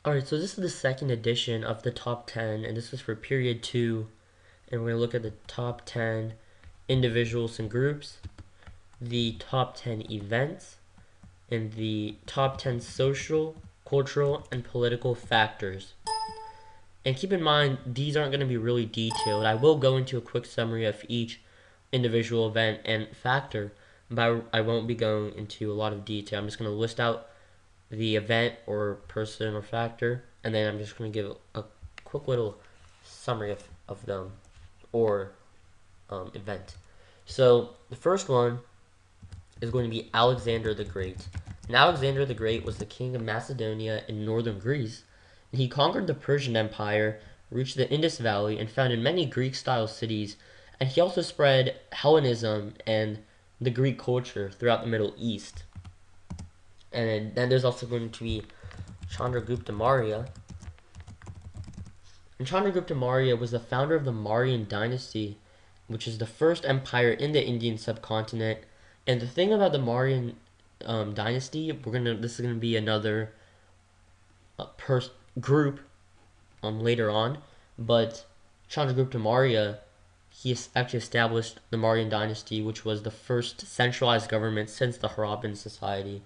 Alright, so this is the second edition of the top 10, and this was for period 2, and we're going to look at the top 10 individuals and groups, the top 10 events, and the top 10 social, cultural, and political factors. And keep in mind, these aren't going to be really detailed. I will go into a quick summary of each individual event and factor, but I won't be going into a lot of detail. I'm just going to list out the event or person or factor, and then I'm just going to give a quick little summary of them or event. So the first one is going to be Alexander the Great. And Alexander the Great was the king of Macedonia in northern Greece, and he conquered the Persian Empire, reached the Indus Valley, and founded many Greek-style cities, and he also spread Hellenism and the Greek culture throughout the Middle East. And then there's also going to be Chandragupta Maurya. And Chandragupta Maurya was the founder of the Mauryan dynasty, which is the first empire in the Indian subcontinent. And the thing about the Mauryan dynasty, this is gonna be another group later on, but Chandragupta Maurya, he actually established the Mauryan dynasty, which was the first centralized government since the Harappan society.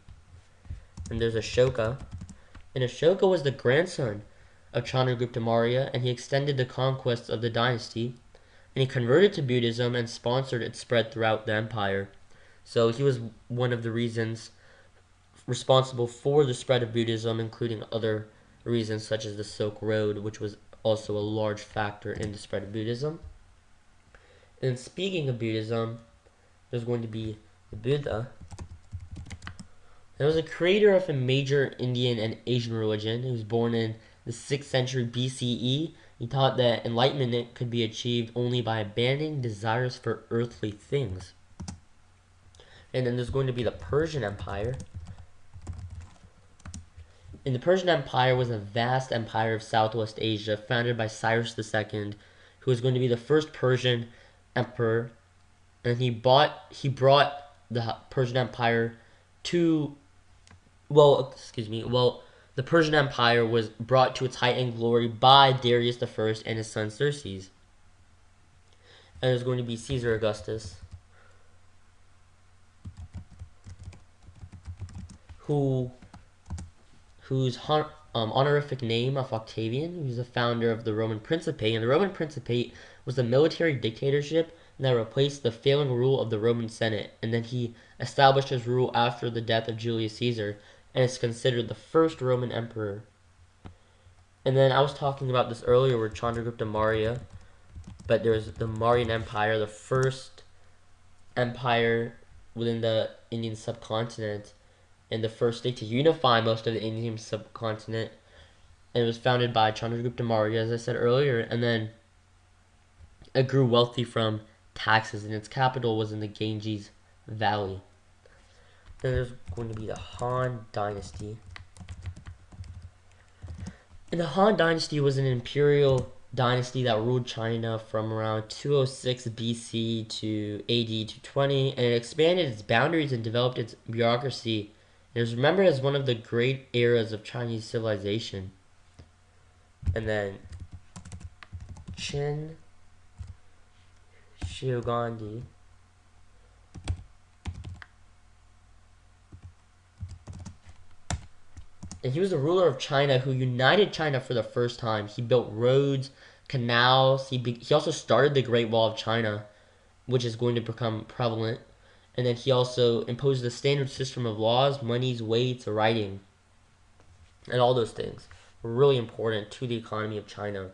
And there's Ashoka, and Ashoka was the grandson of Chandragupta Maurya, and he extended the conquests of the dynasty, and he converted to Buddhism and sponsored its spread throughout the empire. So he was one of the reasons responsible for the spread of Buddhism, including other reasons such as the Silk Road, which was also a large factor in the spread of Buddhism. And speaking of Buddhism, there's going to be the Buddha. He was a creator of a major Indian and Asian religion. He was born in the 6th century BCE. He taught that enlightenment could be achieved only by abandoning desires for earthly things. And then there's going to be the Persian Empire. And the Persian Empire was a vast empire of Southwest Asia founded by Cyrus II, who was going to be the first Persian emperor. And he brought the Persian Empire to the Persian Empire was brought to its height and glory by Darius I and his son Xerxes. And there's going to be Caesar Augustus, whose honorific name of Octavian. He was the founder of the Roman Principate, and the Roman Principate was a military dictatorship that replaced the failing rule of the Roman Senate, and then he established his rule after the death of Julius Caesar, and is considered the first Roman emperor. And then I was talking about this earlier with Chandragupta Maurya, but there's the Mauryan Empire, the first empire within the Indian subcontinent, and the first state to unify most of the Indian subcontinent. And it was founded by Chandragupta Maurya, as I said earlier, and then it grew wealthy from taxes, and its capital was in the Ganges Valley. Then there's going to be the Han Dynasty. And the Han Dynasty was an imperial dynasty that ruled China from around 206 BC to AD 220, and it expanded its boundaries and developed its bureaucracy. It is remembered as one of the great eras of Chinese civilization. And then Qin Shi Huangdi. And he was the ruler of China who united China for the first time. He built roads, canals. He also started the Great Wall of China, which is going to become prevalent. And then he also imposed a standard system of laws, monies, weights, writing. And all those things were really important to the economy of China.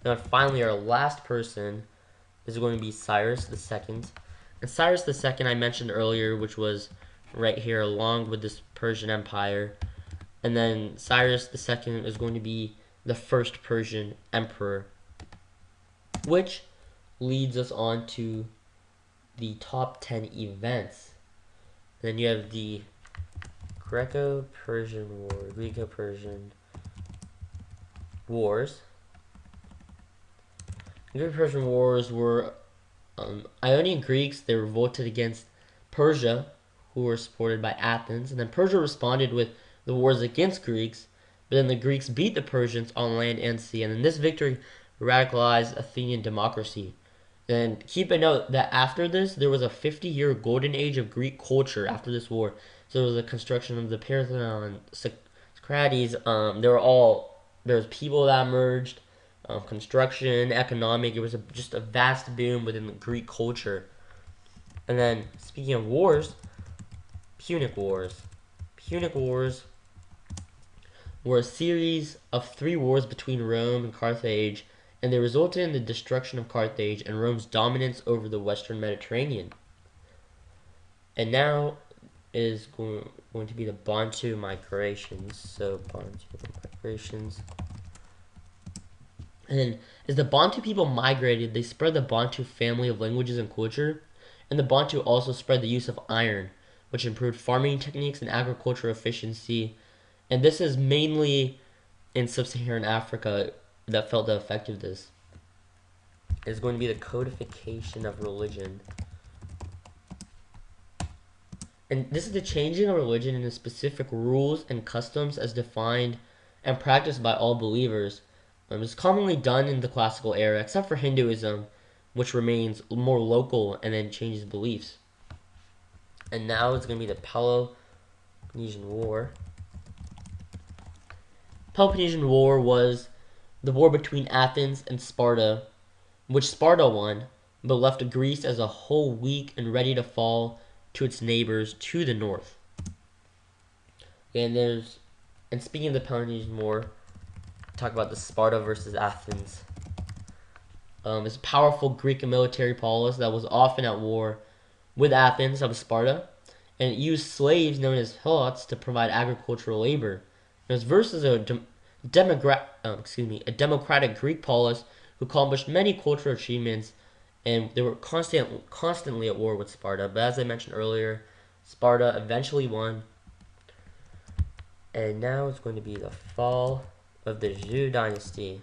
And finally, our last person is going to be Cyrus II. And Cyrus II I mentioned earlier, which was right here along with this Persian Empire. And then Cyrus II is going to be the first Persian emperor, which leads us on to the top 10 events. And then you have the Greco-Persian Wars. The Greco-Persian Wars were Ionian Greeks. They revolted against Persia, who were supported by Athens, and then Persia responded with the wars against Greeks, But then the Greeks beat the Persians on land and sea, and then this victory radicalized Athenian democracy. And keep a note that after this, there was a 50-year golden age of Greek culture after this war. So there was the construction of the Parthenon, Socrates. There was people that emerged, construction, economic. It was just a vast boom within the Greek culture. And then speaking of wars, Punic Wars. Punic Wars were a series of 3 wars between Rome and Carthage, and they resulted in the destruction of Carthage and Rome's dominance over the Western Mediterranean. And now is going to be the Bantu migrations. So Bantu migrations. And then as the Bantu people migrated, they spread the Bantu family of languages and culture, and the Bantu also spread the use of iron, which improved farming techniques and agricultural efficiency. And this is mainly in sub-Saharan Africa that felt the effect of this. It's going to be the codification of religion. And this is the changing of religion into specific rules and customs as defined and practiced by all believers. It's commonly done in the classical era, except for Hinduism, which remains more local and then changes beliefs. And now it's going to be the Peloponnesian War. Peloponnesian War was the war between Athens and Sparta, which Sparta won, but left Greece as a whole weak and ready to fall to its neighbors to the north. And speaking of the Peloponnesian War, talk about the Sparta versus Athens. It's a powerful Greek military polis that was often at war with Athens of Sparta, and it used slaves known as helots to provide agricultural labor. It was versus a democratic Greek polis who accomplished many cultural achievements, and they were constantly at war with Sparta. But as I mentioned earlier, Sparta eventually won. And now it's going to be the fall of the Zhou dynasty.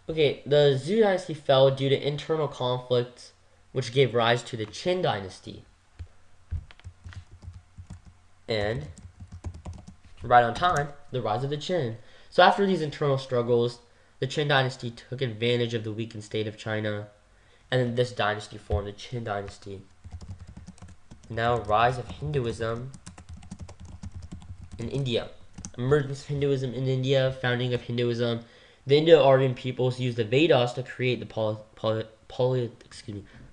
Okay, the Zhou dynasty fell due to internal conflicts, which gave rise to the Qin dynasty. And right on time, the rise of the Qin. So after these internal struggles, the Qin dynasty took advantage of the weakened state of China, and then this dynasty formed the Qin dynasty. Now, rise of Hinduism in India. Emergence of Hinduism in India, founding of Hinduism. The Indo-Aryan peoples used the Vedas to create the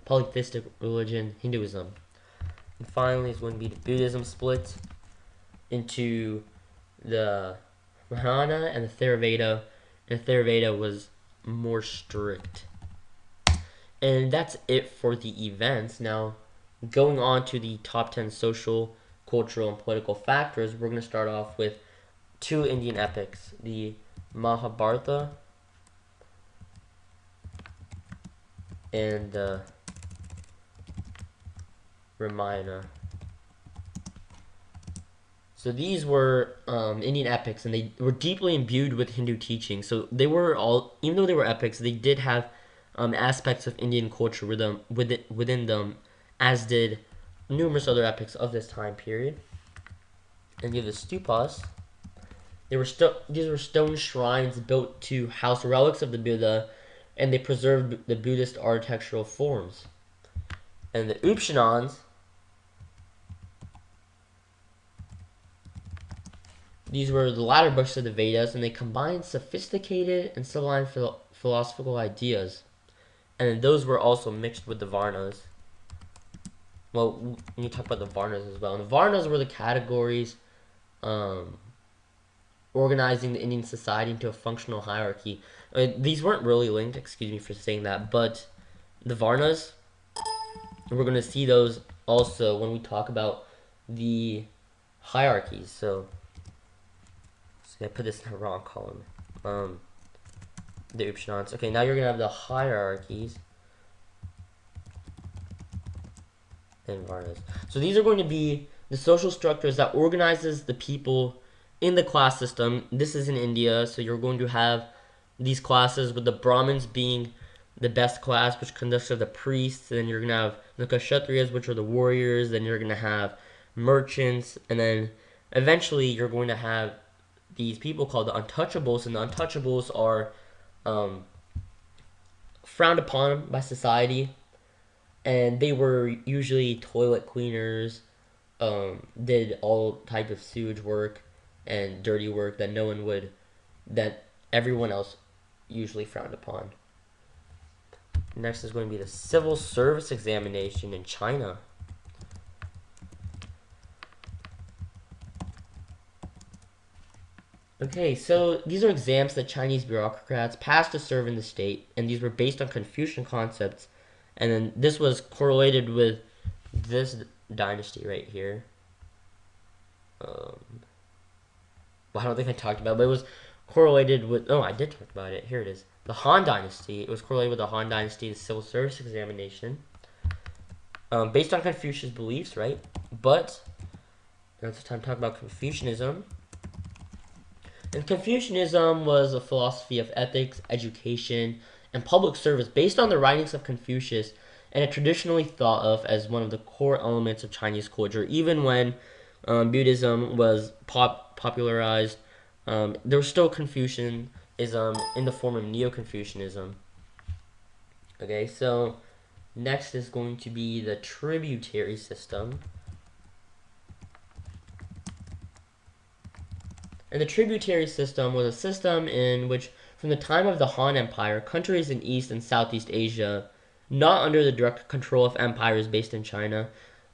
polytheistic religion, Hinduism. And finally, is going to be the Buddhism split into the Mahayana and the Theravada. And the Theravada was more strict. And that's it for the events. Now, going on to the top 10 social, cultural, and political factors, we're going to start off with 2 Indian epics, the Mahabharata and the Ramayana. So these were Indian epics, and they were deeply imbued with Hindu teaching. So they were all, even though they were epics, they did have aspects of Indian culture within them, as did numerous other epics of this time period. And you have the stupas. These were stone shrines built to house relics of the Buddha, and they preserved the Buddhist architectural forms. And the Upanishads, these were the latter books of the Vedas, and they combined sophisticated and sublime philosophical ideas. And those were also mixed with the Varnas. Well, when you talk about the Varnas as well. And the Varnas were the categories organizing the Indian society into a functional hierarchy. These weren't really linked, excuse me for saying that, but the Varnas, we're going to see those also when we talk about the hierarchies. So I put this in the wrong column. The Upanishads. Okay, now you're going to have the hierarchies and Varnas. So these are going to be the social structures that organizes the people in the class system. This is in India, so you're going to have these classes with the Brahmins being the best class, which consists of the priests, and then you're going to have the Kshatriyas, which are the warriors. Then you're going to have merchants, and then eventually you're going to have these people called the untouchables, and the untouchables are frowned upon by society, and they were usually toilet cleaners, did all type of sewage work and dirty work that everyone else usually frowned upon. Next is going to be the civil service examination in China. Okay, so these are exams that Chinese bureaucrats passed to serve in the state, and these were based on Confucian concepts, and then this was correlated with this dynasty right here. Well, I don't think I talked about it, but it was correlated with, oh, I did talk about it, here it is. The Han Dynasty, it was correlated with the Han Dynasty, the civil service examination, based on Confucius' beliefs, right? But, now it's time to talk about Confucianism. And Confucianism was a philosophy of ethics, education, and public service based on the writings of Confucius, and it traditionally thought of as one of the core elements of Chinese culture. Even when Buddhism was popularized, there was still Confucianism in the form of Neo-Confucianism. Okay, so next is going to be the tributary system. And the tributary system was a system in which, from the time of the Han Empire, countries in East and Southeast Asia, not under the direct control of empires based in China,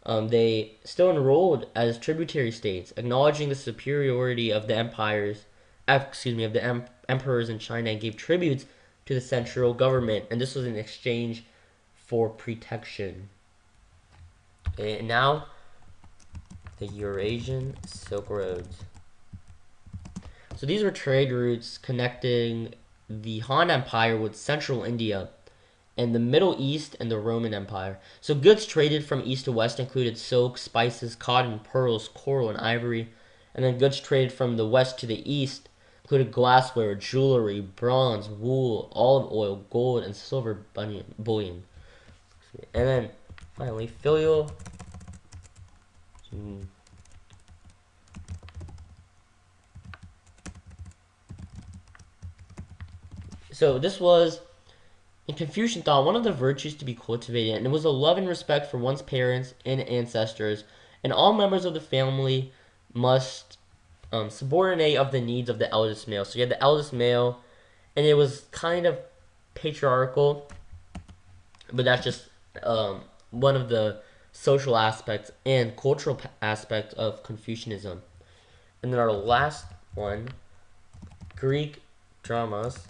they still enrolled as tributary states, acknowledging the superiority of the emperors in China, and gave tributes to the central government, and this was in exchange for protection. Okay, and now the Eurasian Silk Roads. So these were trade routes connecting the Han Empire with Central India and the Middle East and the Roman Empire. So goods traded from east to west included silk, spices, cotton, pearls, coral, and ivory. And then goods traded from the west to the east included glassware, jewelry, bronze, wool, olive oil, gold, and silver bullion. And then finally, filial. So this was, in Confucian thought, one of the virtues to be cultivated, and it was a love and respect for one's parents and ancestors, and all members of the family must subordinate of the needs of the eldest male. So you had the eldest male, and it was kind of patriarchal, but that's just one of the social aspects and cultural aspects of Confucianism. And then our last one, Greek dramas.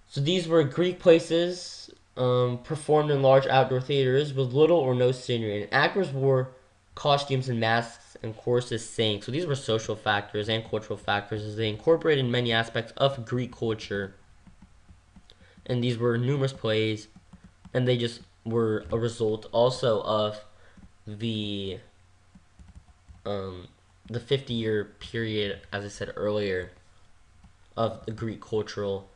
So these were Greek places performed in large outdoor theaters with little or no scenery, and actors wore costumes and masks, and choruses sang. So these were social factors and cultural factors as they incorporated many aspects of Greek culture. And these were numerous plays, and they just were a result also of the 50-year period, as I said earlier, of the Greek cultural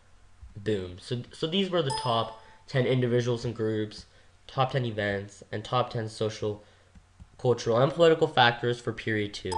boom. So these were the top 10 individuals and groups, top 10 events, and top 10 social, cultural, and political factors for period 2.